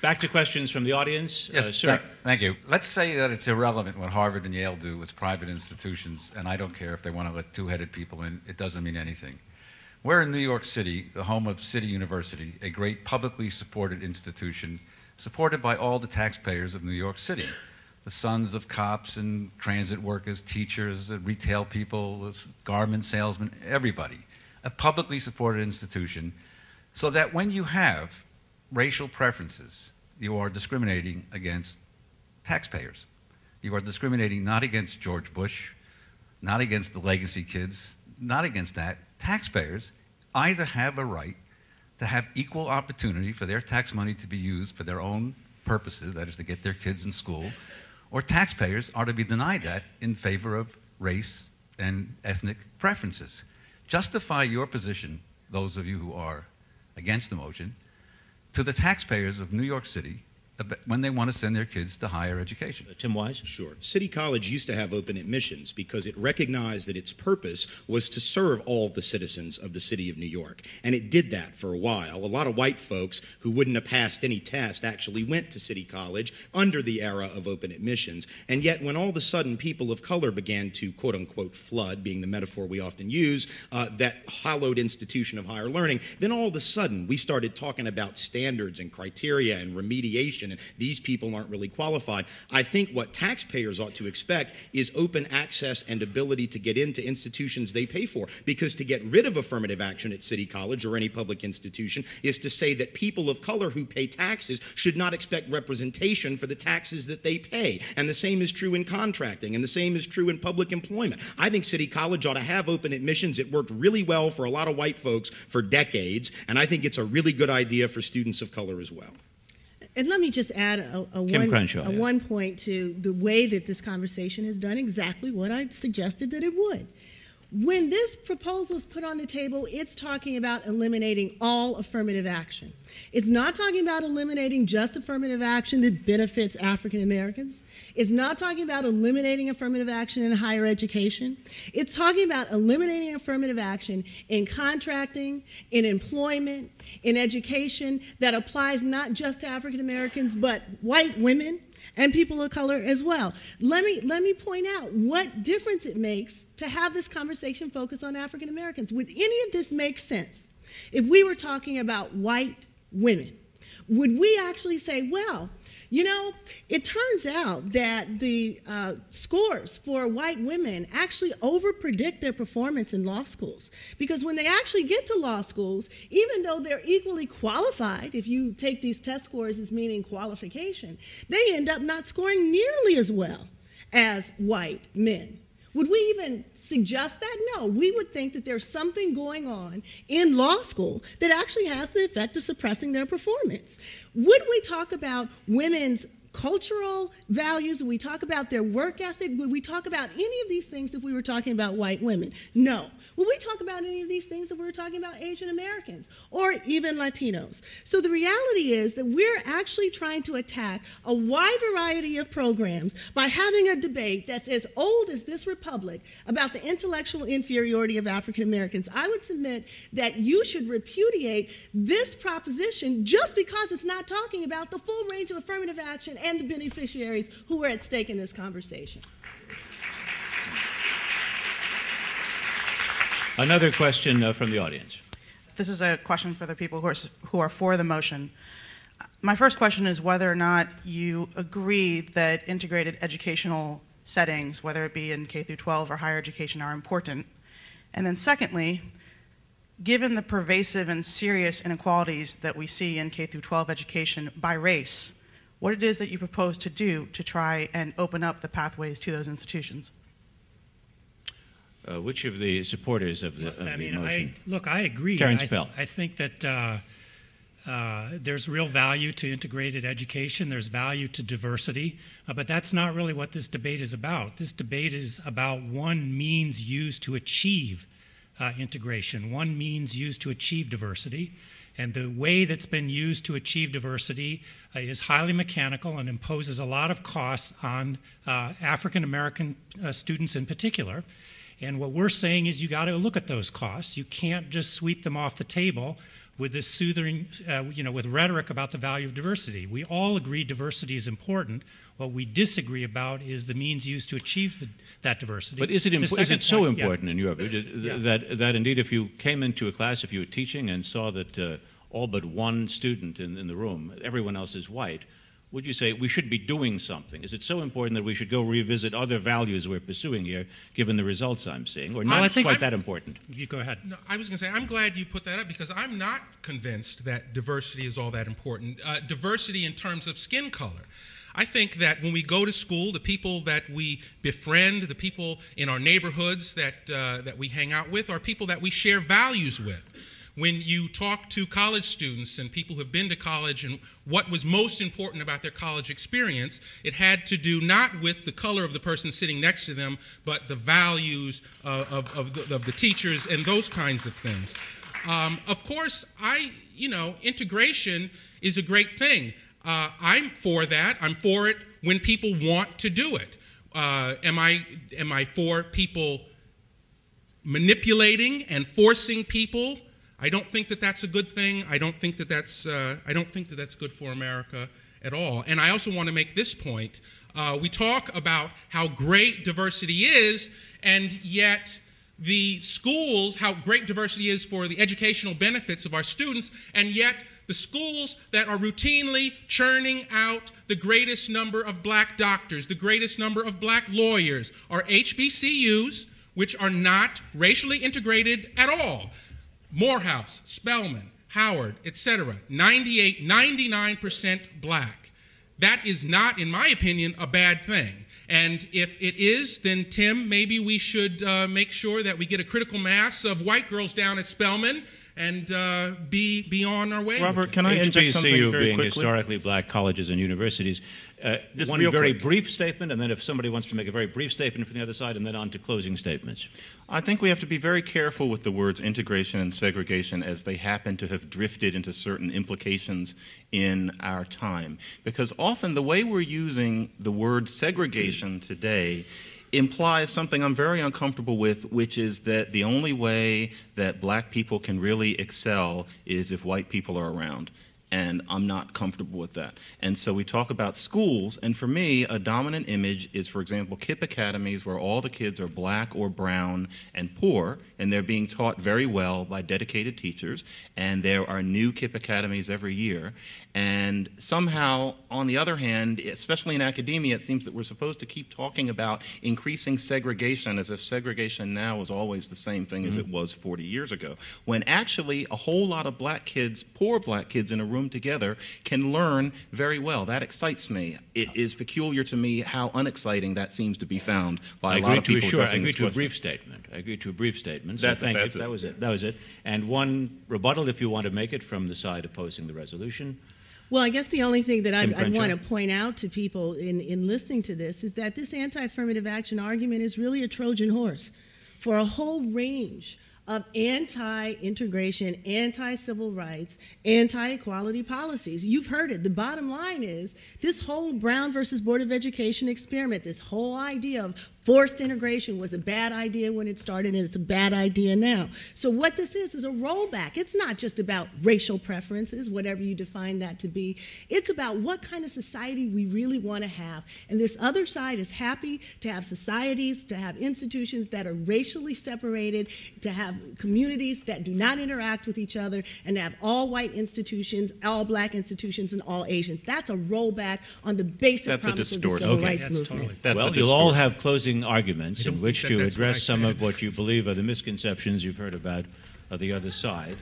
Back to questions from the audience. Yes, sir. Thank you. Let's say that it's irrelevant what Harvard and Yale do with private institutions, and I don't care if they want to let two-headed people in. It doesn't mean anything. We're in New York City, the home of City University, a great publicly supported institution supported by all the taxpayers of New York City, the sons of cops and transit workers, teachers, retail people, garment salesmen, everybody. A publicly supported institution, so that when you have racial preferences, you are discriminating against taxpayers. You are discriminating not against George Bush, not against the legacy kids, not against that. Taxpayers either have a right to have equal opportunity for their tax money to be used for their own purposes, that is to get their kids in school, or taxpayers are to be denied that in favor of race and ethnic preferences. Justify your position, those of you who are against the motion, to the taxpayers of New York City when they want to send their kids to higher education. Tim Wise? Sure. City College used to have open admissions because it recognized that its purpose was to serve all the citizens of the city of New York. And it did that for a while. A lot of white folks who wouldn't have passed any test actually went to City College under the era of open admissions. And yet when all of a sudden people of color began to quote-unquote flood, being the metaphor we often use, that hallowed institution of higher learning, then all of a sudden we started talking about standards and criteria and remediation, and these people aren't really qualified. I think what taxpayers ought to expect is open access and ability to get into institutions they pay for, because to get rid of affirmative action at City College or any public institution is to say that people of color who pay taxes should not expect representation for the taxes that they pay. And the same is true in contracting, and the same is true in public employment. I think City College ought to have open admissions. It worked really well for a lot of white folks for decades, and I think it's a really good idea for students of color as well. And let me just add one point to the way that this conversation has done exactly what I suggested that it would. When this proposal is put on the table, it's talking about eliminating all affirmative action. It's not talking about eliminating just affirmative action that benefits African Americans. It's not talking about eliminating affirmative action in higher education. It's talking about eliminating affirmative action in contracting, in employment, in education that applies not just to African Americans, but white women and people of color as well. Let me point out what difference it makes to have this conversation focus on African Americans. Would any of this make sense if we were talking about white women? Would we actually say, well, you know, it turns out that the scores for white women actually overpredict their performance in law schools, because when they actually get to law schools, even though they're equally qualified, if you take these test scores as meaning qualification, they end up not scoring nearly as well as white men. Would we even suggest that? No, we would think that there's something going on in law school that actually has the effect of suppressing their performance. Would we talk about women's cultural values? Would we talk about their work ethic? Would we talk about any of these things if we were talking about white women? No. Would we talk about any of these things if we were talking about Asian Americans or even Latinos? So the reality is that we're actually trying to attack a wide variety of programs by having a debate that's as old as this republic about the intellectual inferiority of African Americans. I would submit that you should repudiate this proposition just because it's not talking about the full range of affirmative action and the beneficiaries who are at stake in this conversation. Another question from the audience. This is a question for the people who are for the motion. My first question is whether or not you agree that integrated educational settings, whether it be in K through 12 or higher education, are important. And then secondly, given the pervasive and serious inequalities that we see in K through 12 education by race, what it is that you propose to do to try and open up the pathways to those institutions. Which of the supporters of the motion? I agree. Terence Pell. I think that there's real value to integrated education. There's value to diversity. But that's not really what this debate is about. This debate is about one means used to achieve integration, one means used to achieve diversity. And the way that's been used to achieve diversity is highly mechanical and imposes a lot of costs on African American students in particular. And what we're saying is you got to look at those costs. You can't just sweep them off the table with this soothing, with rhetoric about the value of diversity. We all agree diversity is important. What we disagree about is the means used to achieve that diversity. But is it so important in your view that indeed if you came into a class, if you were teaching and saw that all but one student in the room, everyone else is white, would you say we should be doing something? Is it so important that we should go revisit other values we're pursuing here, given the results I'm seeing, or not quite that important? You go ahead. No, I was going to say, I'm glad you put that up because I'm not convinced that diversity is all that important. Diversity in terms of skin color. I think that when we go to school, the people that we befriend, the people in our neighborhoods that we hang out with, are people that we share values with. When you talk to college students and people who have been to college and what was most important about their college experience, it had to do not with the color of the person sitting next to them, but the values of the teachers and those kinds of things. Of course, integration is a great thing. I'm for that. I'm for it when people want to do it. Am I for people manipulating and forcing people? I don't think that that's a good thing. I don't think that that's good for America at all. And I also want to make this point. We talk about how great diversity is, and yet the schools, how great diversity is for the educational benefits of our students, and yet the schools that are routinely churning out the greatest number of black doctors, the greatest number of black lawyers, are HBCUs, which are not racially integrated at all. Morehouse, Spelman, Howard, etc., 99% black. That is not, in my opinion, a bad thing. And if it is, then, Tim, maybe we should make sure that we get a critical mass of white girls down at Spelman and be on our way. Robert, can I inject something very quickly? HBCU being historically black colleges and universities. One very brief statement, and then if somebody wants to make a very brief statement from the other side, and then on to closing statements. I think we have to be very careful with the words integration and segregation as they happen to have drifted into certain implications in our time. Because often the way we're using the word segregation today implies something I'm very uncomfortable with, which is that the only way that black people can really excel is if white people are around. And I'm not comfortable with that. And so we talk about schools, and for me, a dominant image is, for example, KIPP academies where all the kids are black or brown and poor, and they're being taught very well by dedicated teachers, and there are new KIPP academies every year. And somehow, on the other hand, especially in academia, it seems that we're supposed to keep talking about increasing segregation as if segregation now is always the same thing as it was 40 years ago, when actually a whole lot of black kids, poor black kids in a room together can learn very well. That excites me. It is peculiar to me how unexciting that seems to be found by a lot of people. I agree to a brief statement. I agree to a brief statement. So thank you. That was it. That was it. And one rebuttal, if you want to make it, from the side opposing the resolution. Well, I guess the only thing that I want to point out to people in listening to this is that this anti-affirmative action argument is really a Trojan horse for a whole range of anti-integration, anti-civil rights, anti-equality policies. You've heard it. The bottom line is this whole Brown versus Board of Education experiment, this whole idea of forced integration was a bad idea when it started, and it's a bad idea now. So what this is a rollback. It's not just about racial preferences, whatever you define that to be. It's about what kind of society we really want to have. And this other side is happy to have societies, to have institutions that are racially separated, to have communities that do not interact with each other, and to have all white institutions, all black institutions, and all Asians. That's a rollback on the basic promise of the civil rights movement. Well, you'll all have closing arguments in which to address some of what you believe are the misconceptions you've heard about the other side.